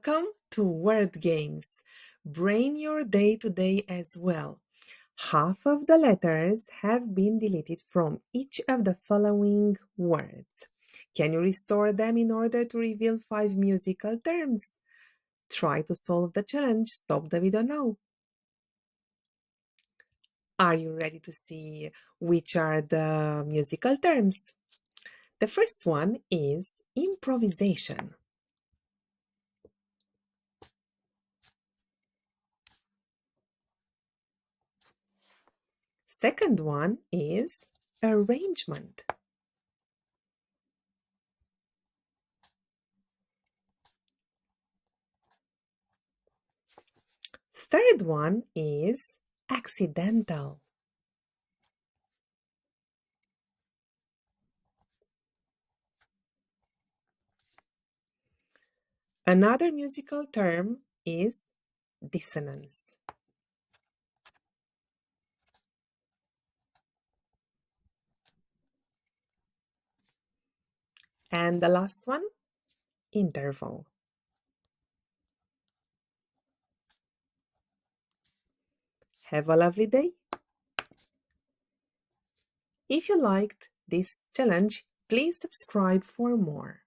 Welcome to Word Games. Brain your day today as well. Half of the letters have been deleted from each of the following words. Can you restore them in order to reveal 5 musical terms? Try to solve the challenge. Stop the video now. Are you ready to see which are the musical terms? The first one is improvisation. Second one is arrangement. Third one is accidental. Another musical term is dissonance. And the last one, interval. Have a lovely day. If you liked this challenge, please subscribe for more.